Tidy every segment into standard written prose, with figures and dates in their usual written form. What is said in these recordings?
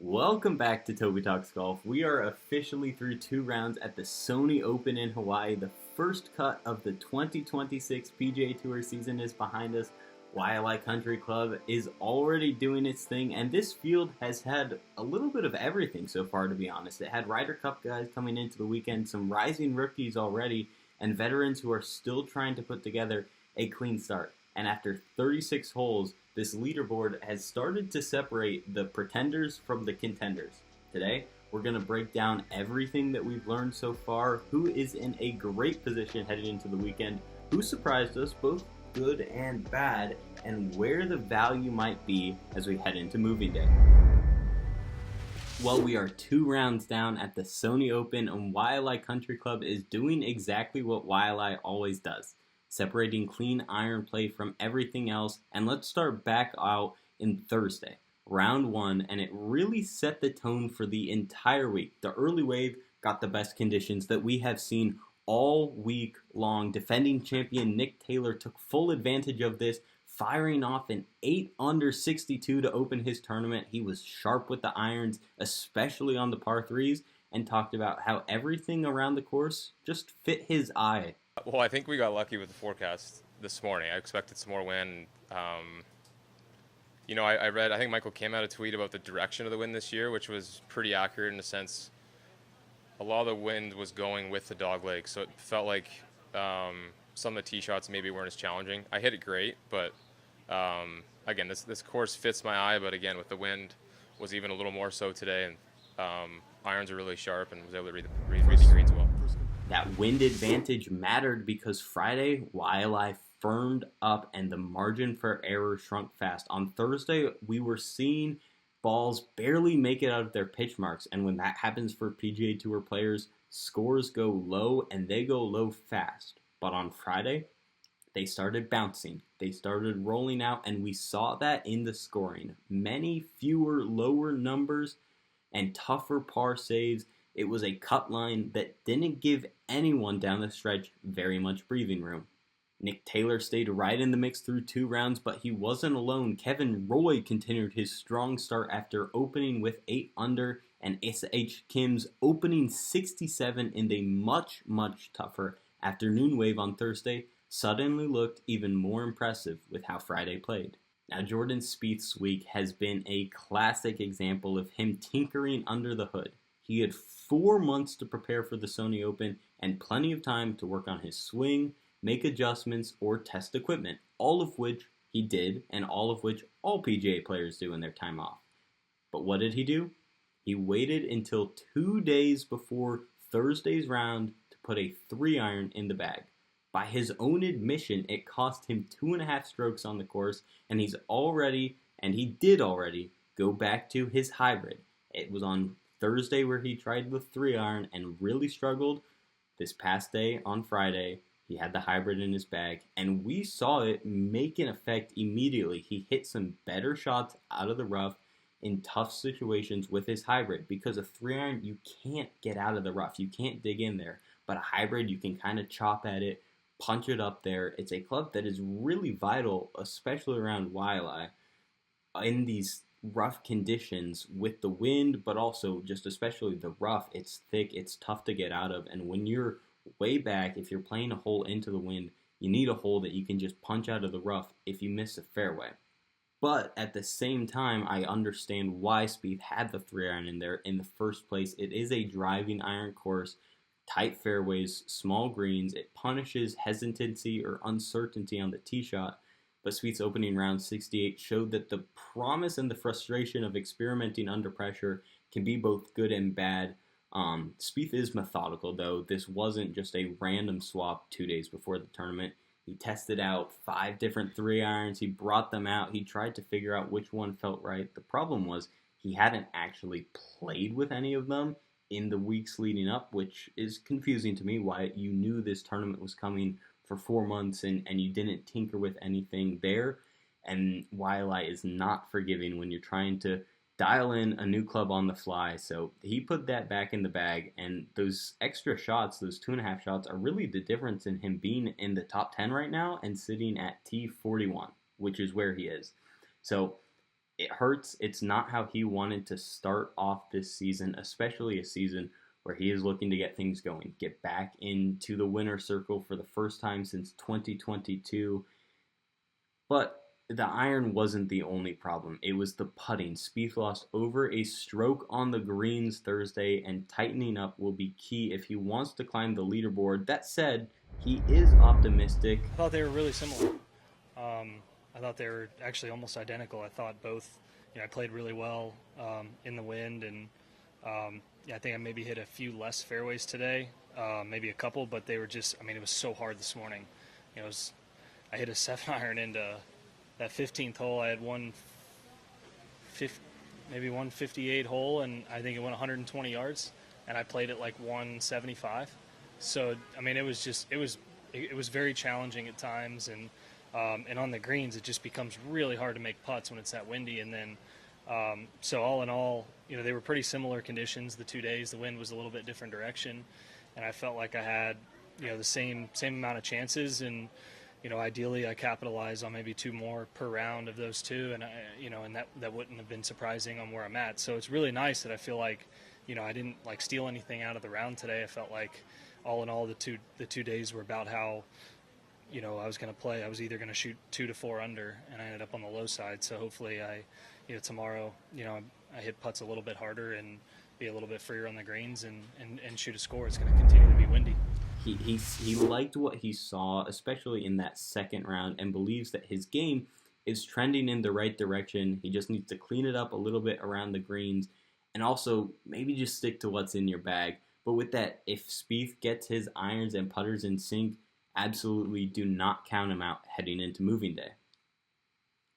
Welcome back to Toby Talks Golf. We are officially through 2 rounds at the Sony Open in Hawaii. The first cut of the 2026 PGA Tour season is behind us. Waialae Country Club is already doing its thing, and this field has had a little bit of everything so far, to be honest. It had Ryder Cup guys coming into the weekend, some rising rookies already, and veterans who are still trying to put together a clean start. And after 36 holes, this leaderboard has started to separate the pretenders from the contenders. Today, we're going to break down everything that we've learned so far, who is in a great position heading into the weekend, who surprised us, both good and bad, and where the value might be as we head into moving day. Well, we are 2 rounds down at the Sony Open, and Waialae Country Club is doing exactly what Waialae always does, separating clean iron play from everything else. And let's start back out in Thursday, round 1, and it really set the tone for the entire week. The early wave got the best conditions that we have seen all week long. Defending champion Nick Taylor took full advantage of this, firing off an 8 under 62 to open his tournament. He was sharp with the irons, especially on the par 3s, and talked about how everything around the course just fit his eye. Well, I think we got lucky with the forecast this morning. I expected some more wind. I read, I think Michael Kim had a tweet about the direction of the wind this year, which was pretty accurate in a sense. A lot of the wind was going with the dog leg, so it felt like some of the tee shots maybe weren't as challenging. I hit it great, but again, this course fits my eye, but again, with the wind was even a little more so today, and irons are really sharp and was able to read the greens well. That wind advantage mattered because Friday, Waialae firmed up and the margin for error shrunk fast. On Thursday, we were seeing balls barely make it out of their pitch marks, and when that happens for PGA Tour players, scores go low and they go low fast. But on Friday, they started bouncing. They started rolling out, and we saw that in the scoring. Many fewer lower numbers and tougher par saves. It was a cut line that didn't give anyone down the stretch very much breathing room. Nick Taylor stayed right in the mix through 2 rounds, but he wasn't alone. Kevin Roy continued his strong start after opening with 8 under, and S.H. Kim's opening 67 in the much, much tougher afternoon wave on Thursday suddenly looked even more impressive with how Friday played. Now, Jordan Spieth's week has been a classic example of him tinkering under the hood. He had 4 months to prepare for the Sony Open and plenty of time to work on his swing, make adjustments, or test equipment, all of which he did, and all of which all PGA players do in their time off. But what did he do? He waited until 2 days before Thursday's round to put a 3-iron in the bag. By his own admission, it cost him 2.5 strokes on the course, and he did already go back to his hybrid. It was on Thursday where he tried the 3-iron and really struggled. This past day, on Friday, he had the hybrid in his bag, and we saw it make an effect immediately. He hit some better shots out of the rough in tough situations with his hybrid, because a 3-iron, you can't get out of the rough. You can't dig in there. But a hybrid, you can kind of chop at it, punch it up there. It's a club that is really vital, especially around Waialae, in these rough conditions with the wind, but also just especially the rough. It's thick, it's tough to get out of, and when you're way back, if you're playing a hole into the wind, you need a hole that you can just punch out of the rough if you miss a fairway. But at the same time, I understand why Spieth had the 3-iron in there in the first place. It is a driving iron course, tight fairways, small greens. It punishes hesitancy or uncertainty on the tee shot. But Spieth's opening round 68 showed that the promise and the frustration of experimenting under pressure can be both good and bad. Spieth is methodical, though. This wasn't just a random swap 2 days before the tournament. He tested out 5 different 3-irons. He brought them out. He tried to figure out which one felt right. The problem was he hadn't actually played with any of them in the weeks leading up, which is confusing to me why you knew this tournament was coming for 4 months and you didn't tinker with anything there. And Waialae is not forgiving when you're trying to dial in a new club on the fly. So he put that back in the bag, and those extra shots, those 2.5 shots, are really the difference in him being in the top 10 right now and sitting at T41, which is where he is. So It hurts. It's not how he wanted to start off this season, especially a season where he is looking to get things going, get back into the winner's circle for the first time since 2022. But the iron wasn't the only problem. It was the putting. Spieth lost over a stroke on the greens Thursday, and tightening up will be key if he wants to climb the leaderboard. That said, he is optimistic. I thought they were really similar. I thought they were actually almost identical. I thought both, I played really well in the wind, and I think I maybe hit a few less fairways today, maybe a couple, but they were just, it was so hard this morning. I hit a 7-iron into that 15th hole. I had maybe 158 hole, and I think it went 120 yards, and I played it like 175. So, it was very challenging at times, and on the greens, it just becomes really hard to make putts when it's that windy. And then, so all in all, they were pretty similar conditions the 2 days. The wind was a little bit different direction, and I felt like I had, the same amount of chances. And, ideally, I capitalized on maybe 2 more per round of those 2, and and that wouldn't have been surprising on where I'm at. So it's really nice that I feel like, I didn't like steal anything out of the round today. I felt like, all in all, the two days were about how, I was going to play. I was either going to shoot 2 to 4 under, and I ended up on the low side. So hopefully tomorrow, I hit putts a little bit harder and be a little bit freer on the greens and shoot a score. It's going to continue to be windy. He liked what he saw, especially in that second round, and believes that his game is trending in the right direction. He just needs to clean it up a little bit around the greens, and also maybe just stick to what's in your bag. But with that, if Spieth gets his irons and putters in sync, absolutely do not count him out heading into moving day.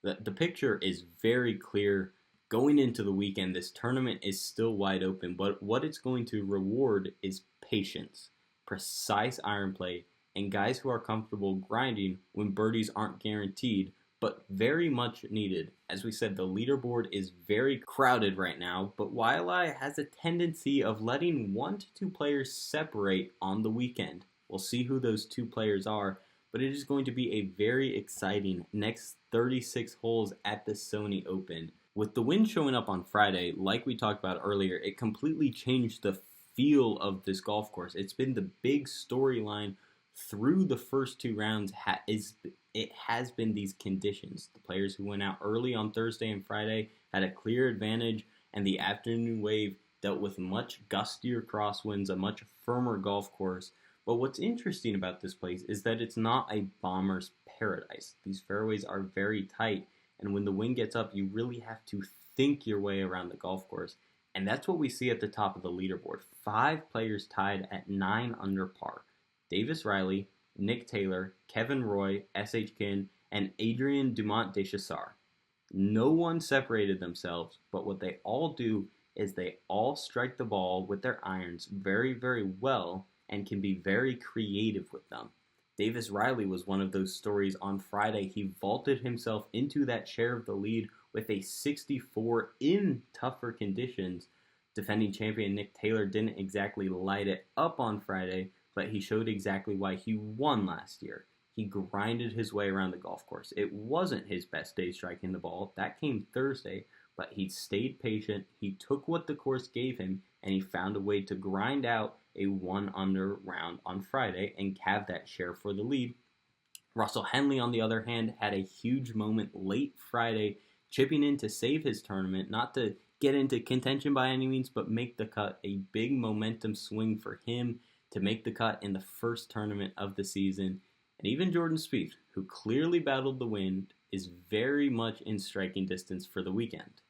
The picture is very clear. Going into the weekend, this tournament is still wide open, but what it's going to reward is patience, precise iron play, and guys who are comfortable grinding when birdies aren't guaranteed, but very much needed. As we said, the leaderboard is very crowded right now, but Waialae has a tendency of letting 1 to 2 players separate on the weekend. We'll see who those 2 players are, but it is going to be a very exciting next 36 holes at the Sony Open. With the wind showing up on Friday, like we talked about earlier, it completely changed the feel of this golf course. It's been the big storyline through the first 2 rounds. It has been these conditions. The players who went out early on Thursday and Friday had a clear advantage, and the afternoon wave dealt with much gustier crosswinds, a much firmer golf course. But what's interesting about this place is that it's not a bomber's paradise. These fairways are very tight, and when the wind gets up, you really have to think your way around the golf course. And that's what we see at the top of the leaderboard. 5 players tied at 9 under par. Davis Riley, Nick Taylor, Kevin Roy, S.H. Kin, and Adrian Dumont Deschamps. No one separated themselves, but what they all do is they all strike the ball with their irons very, very well and can be very creative with them. Davis Riley was one of those stories on Friday. He vaulted himself into that share of the lead with a 64 in tougher conditions. Defending champion Nick Taylor didn't exactly light it up on Friday, but he showed exactly why he won last year. He grinded his way around the golf course. It wasn't his best day striking the ball. That came Thursday, but he stayed patient. He took what the course gave him, and he found a way to grind out a 1 under round on Friday and have that share for the lead. Russell Henley, on the other hand, had a huge moment late Friday, chipping in to save his tournament, not to get into contention by any means, but make the cut. A big momentum swing for him to make the cut in the first tournament of the season. And even Jordan Spieth, who clearly battled the wind, is very much in striking distance for the weekend.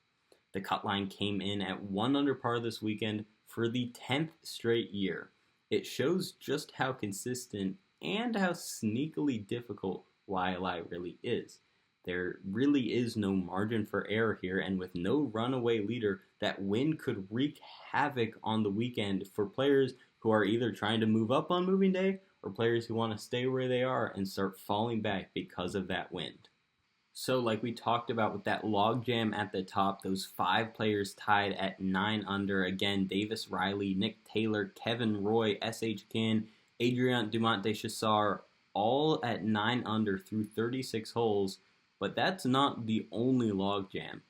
The cut line came in at 1 under par this weekend for the 10th straight year. It shows just how consistent and how sneakily difficult Waialae really is. There really is no margin for error here, and with no runaway leader, that wind could wreak havoc on the weekend for players who are either trying to move up on moving day or players who want to stay where they are and start falling back because of that wind. So like we talked about with that logjam at the top, those 5 players tied at 9 under. Again, Davis Riley, Nick Taylor, Kevin Roy, S.H. Kin, Adrian Dumont Deschamps, all at 9 under through 36 holes. But that's not the only logjam.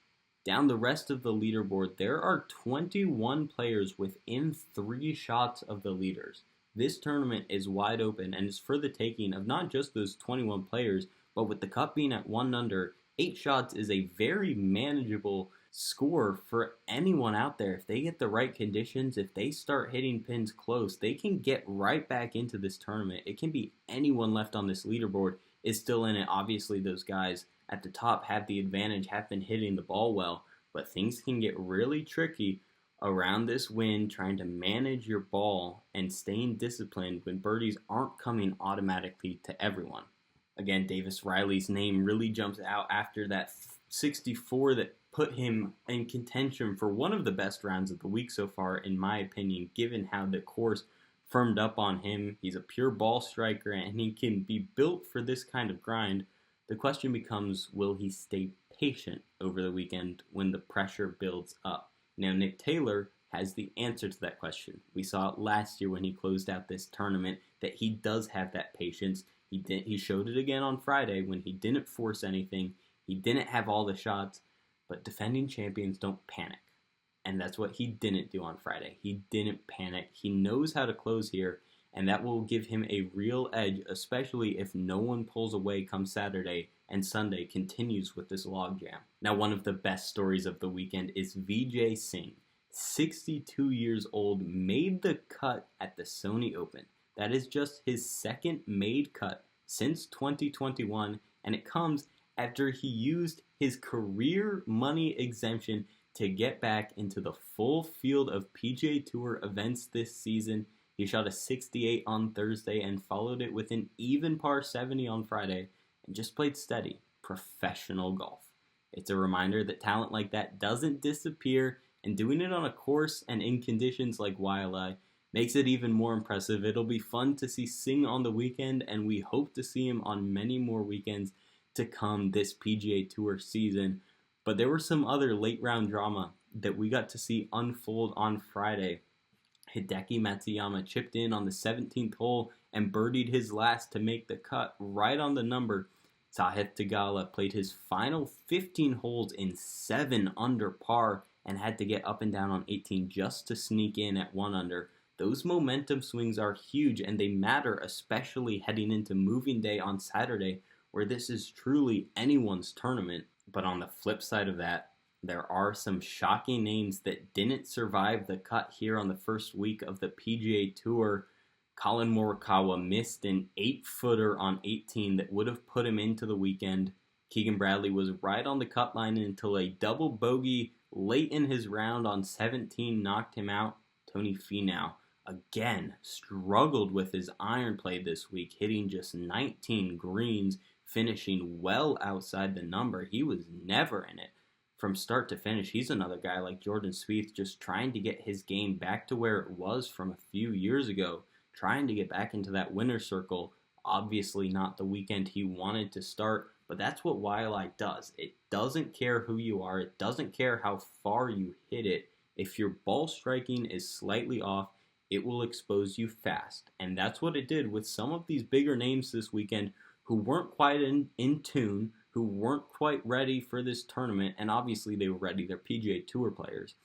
Down the rest of the leaderboard, there are 21 players within 3 shots of the leaders. This tournament is wide open and is for the taking of not just those 21 players, but with the cut being at 1 under, 8 shots is a very manageable score for anyone out there. If they get the right conditions, if they start hitting pins close, they can get right back into this tournament. It can be anyone left on this leaderboard is still in it. Obviously, those guys at the top have the advantage, have been hitting the ball well, but things can get really tricky around this wind, trying to manage your ball and staying disciplined when birdies aren't coming automatically to everyone. Again, Davis Riley's name really jumps out after that 64 that put him in contention for one of the best rounds of the week so far, in my opinion, given how the course firmed up on him. He's a pure ball striker, and he can be built for this kind of grind. The question becomes, will he stay patient over the weekend when the pressure builds up? Now, Nick Taylor has the answer to that question. We saw it last year when he closed out this tournament that he does have that patience. He showed it again on Friday when he didn't force anything. He didn't have all the shots, but defending champions don't panic. And that's what he didn't do on Friday. He didn't panic. He knows how to close here, and that will give him a real edge, especially if no one pulls away come Saturday and Sunday continues with this logjam. Now, one of the best stories of the weekend is Vijay Singh, 62 years old, made the cut at the Sony Open. That is just his second made cut since 2021, and it comes after he used his career money exemption to get back into the full field of PGA Tour events this season. He shot a 68 on Thursday and followed it with an even par 70 on Friday and just played steady, professional golf. It's a reminder that talent like that doesn't disappear, and doing it on a course and in conditions like Waialae makes it even more impressive. It'll be fun to see Singh on the weekend, and we hope to see him on many more weekends to come this PGA Tour season. But there was some other late round drama that we got to see unfold on Friday. Hideki Matsuyama chipped in on the 17th hole and birdied his last to make the cut right on the number. Sahith Theegala played his final 15 holes in 7 under par and had to get up and down on 18 just to sneak in at 1 under. Those momentum swings are huge, and they matter, especially heading into moving day on Saturday, where this is truly anyone's tournament. But on the flip side of that, there are some shocking names that didn't survive the cut here on the first week of the PGA Tour. Colin Morikawa missed an 8-footer on 18 that would have put him into the weekend. Keegan Bradley was right on the cut line until a double bogey late in his round on 17 knocked him out. Tony Finau, again, struggled with his iron play this week, hitting just 19 greens, finishing well outside the number. He was never in it from start to finish. He's another guy like Jordan Spieth, just trying to get his game back to where it was from a few years ago, trying to get back into that winner's circle. Obviously not the weekend he wanted to start, but that's what Waialae does. It doesn't care who you are. It doesn't care how far you hit it. If your ball striking is slightly off, it will expose you fast. And that's what it did with some of these bigger names this weekend who weren't quite in tune, who weren't quite ready for this tournament. And obviously they were ready. They're PGA Tour players.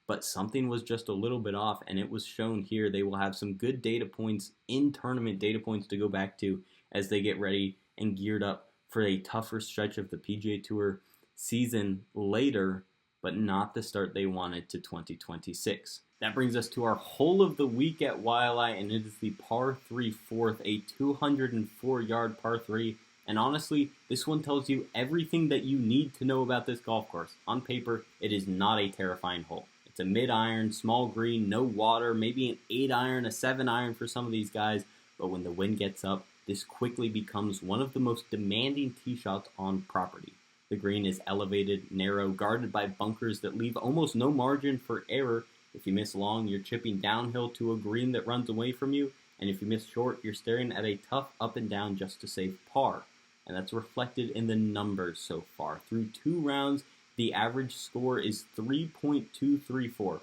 But something was just a little bit off, and it was shown here. They will have some good data points, in-tournament data points to go back to as they get ready and geared up for a tougher stretch of the PGA Tour season later, but not the start they wanted to 2026. That brings us to our hole of the week at Waialae, and it is the par 3 fourth, a 204-yard par 3. And honestly, this one tells you everything that you need to know about this golf course. On paper, it is not a terrifying hole. It's a mid-iron, small green, no water, maybe an 8-iron, a 7-iron for some of these guys. But when the wind gets up, this quickly becomes one of the most demanding tee shots on property. The green is elevated, narrow, guarded by bunkers that leave almost no margin for error. If you miss long, you're chipping downhill to a green that runs away from you. And if you miss short, you're staring at a tough up and down just to save par. And that's reflected in the numbers so far. Through 2 rounds, the average score is 3.234.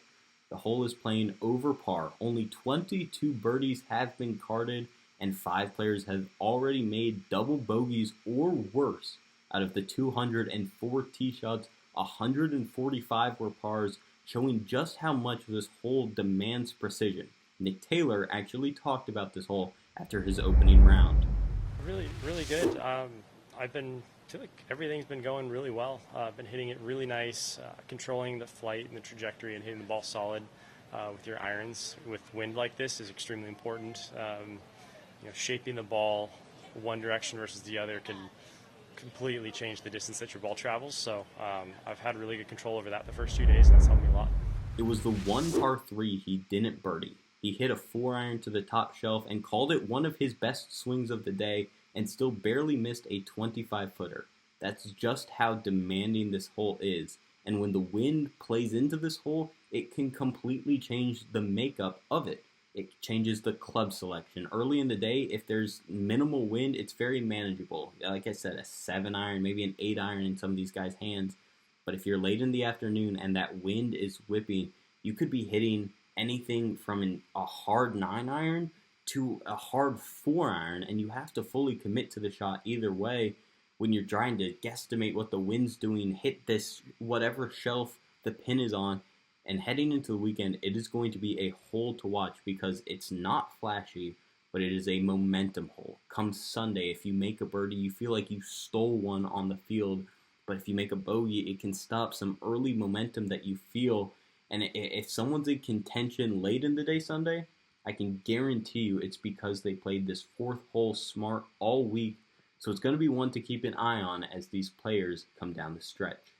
The hole is playing over par. Only 22 birdies have been carded, and 5 players have already made double bogeys or worse out of the 204 tee shots 145 were pars, showing just how much this hole demands precision. Nick Taylor actually talked about this hole after his opening round. Really, really good. Feel like everything's been going really well. I've been hitting it really nice, controlling the flight and the trajectory and hitting the ball solid with your irons. With wind like this is extremely important. Shaping the ball one direction versus the other can completely change the distance that your ball travels. So I've had really good control over that the first 2 days, and that's helped me a lot. It was the one par 3 he didn't birdie. He hit a 4-iron to the top shelf and called it one of his best swings of the day and still barely missed a 25-footer. That's just how demanding this hole is. And when the wind plays into this hole, it can completely change the makeup of it. It changes the club selection. Early in the day, if there's minimal wind, it's very manageable. Like I said, a 7-iron, maybe an 8-iron in some of these guys' hands. But if you're late in the afternoon and that wind is whipping, you could be hitting anything from a hard 9-iron to a hard 4-iron, and you have to fully commit to the shot either way when you're trying to guesstimate what the wind's doing, hit this whatever shelf the pin is on. And heading into the weekend, it is going to be a hole to watch because it's not flashy, but it is a momentum hole. Come Sunday, if you make a birdie, you feel like you stole one on the field. But if you make a bogey, it can stop some early momentum that you feel. And if someone's in contention late in the day Sunday, I can guarantee you it's because they played this fourth hole smart all week. So it's going to be one to keep an eye on as these players come down the stretch.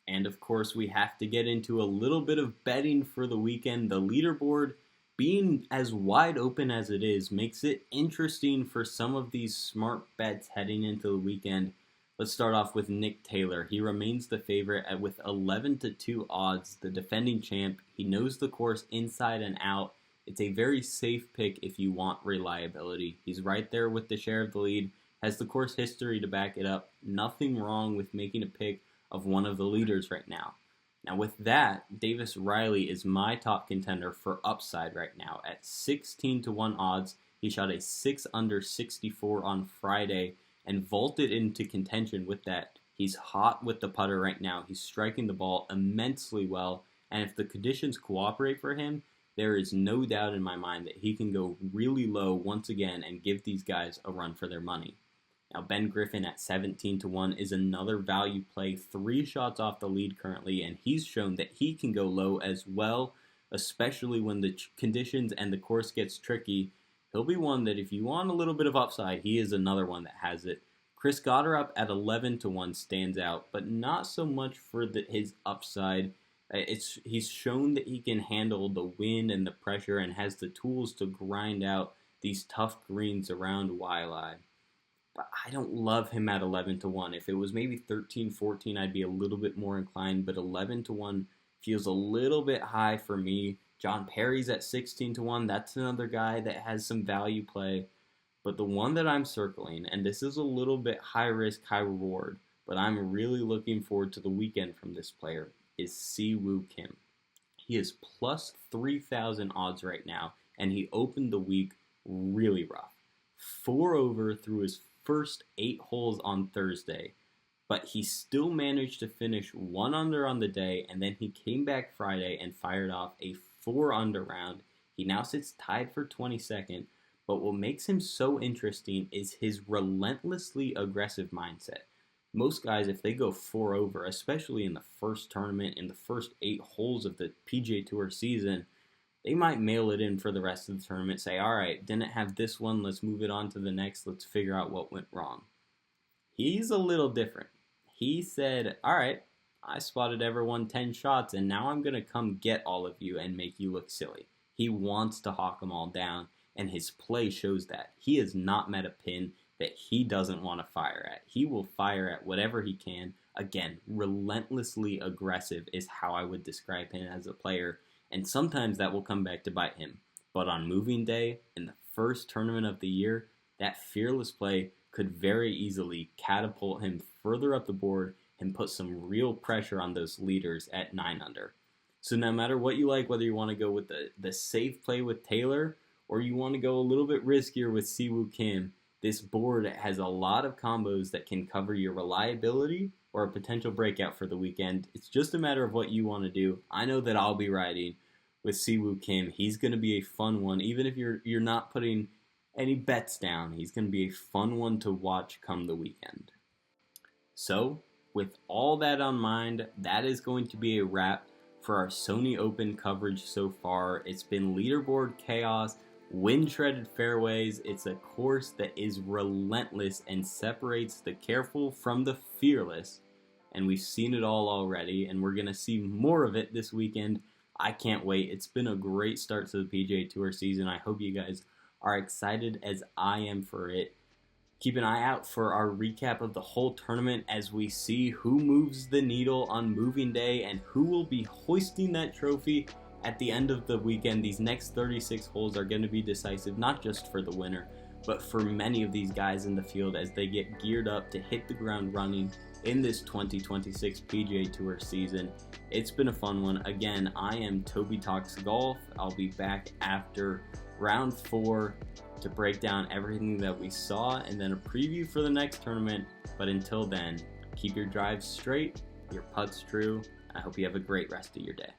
And of course, we have to get into a little bit of betting for the weekend. The leaderboard, being as wide open as it is, makes it interesting for some of these smart bets heading into the weekend. Let's start off with Nick Taylor. He remains the favorite with 11-2 odds, the defending champ. He knows the course inside and out. It's a very safe pick if you want reliability. He's right there with the share of the lead, has the course history to back it up. Nothing wrong with making a pick of one of the leaders right now. Now with that, Davis Riley is my top contender for upside right now. At 16-1 odds, he shot a 6 under 64 on Friday and vaulted into contention with that. He's hot with the putter right now. He's striking the ball immensely well, and if the conditions cooperate for him, there is no doubt in my mind that he can go really low once again and give these guys a run for their money. Now, Ben Griffin at 17-1 is another value play, 3 shots off the lead currently, and he's shown that he can go low as well, especially when the conditions and the course gets tricky. He'll be one that if you want a little bit of upside, he is another one that has it. Chris Gotterup at 11-1 stands out, but not so much for his upside. He's shown that he can handle the wind and the pressure and has the tools to grind out these tough greens around Waialae. But I don't love him at 11-1. If it was maybe 13-14, I'd be a little bit more inclined, but 11-1 feels a little bit high for me. John Perry's at 16-1. That's another guy that has some value play. But the one that I'm circling, and this is a little bit high risk, high reward, but I'm really looking forward to the weekend from this player, is Siwoo Kim. He is plus 3,000 odds right now, and he opened the week really rough. 4 over through his first 8 holes on Thursday, but he still managed to finish 1 under on the day, and then he came back Friday and fired off a 4 under round. He now sits tied for 22nd, but what makes him so interesting is his relentlessly aggressive mindset. Most guys, if they go 4 over, especially in the first tournament, in the first 8 holes of the PGA Tour season, they might mail it in for the rest of the tournament, say, all right, didn't have this one, let's move it on to the next, let's figure out what went wrong. He's a little different. He said, all right, I spotted everyone 10 shots, and now I'm going to come get all of you and make you look silly. He wants to hawk them all down, and his play shows that. He has not met a pin that he doesn't want to fire at. He will fire at whatever he can. Again, relentlessly aggressive is how I would describe him as a player. And sometimes that will come back to bite him. But on moving day, in the first tournament of the year, that fearless play could very easily catapult him further up the board and put some real pressure on those leaders at 9 under. So no matter what you like, whether you want to go with the safe play with Taylor or you want to go a little bit riskier with Siwoo Kim, this board has a lot of combos that can cover your reliability or a potential breakout for the weekend. It's just a matter of what you want to do. I know that I'll be riding with Siwoo Kim. He's going to be a fun one, even if you're not putting any bets down. He's going to be a fun one to watch come the weekend. So, with all that on mind, that is going to be a wrap for our Sony Open coverage so far. It's been leaderboard chaos, wind-shredded fairways. It's a course that is relentless and separates the careful from the fearless. And we've seen it all already, and we're going to see more of it this weekend. I can't wait. It's been a great start to the PGA Tour season. I hope you guys are excited as I am for it. Keep an eye out for our recap of the whole tournament as we see who moves the needle on moving day and who will be hoisting that trophy at the end of the weekend. These next 36 holes are going to be decisive, not just for the winner, but for many of these guys in the field as they get geared up to hit the ground running in this 2026 PGA Tour season. It's been a fun one. Again, I am Toby Talks Golf. I'll be back after round 4 to break down everything that we saw and then a preview for the next tournament. But until then, keep your drives straight, your putts true. I hope you have a great rest of your day.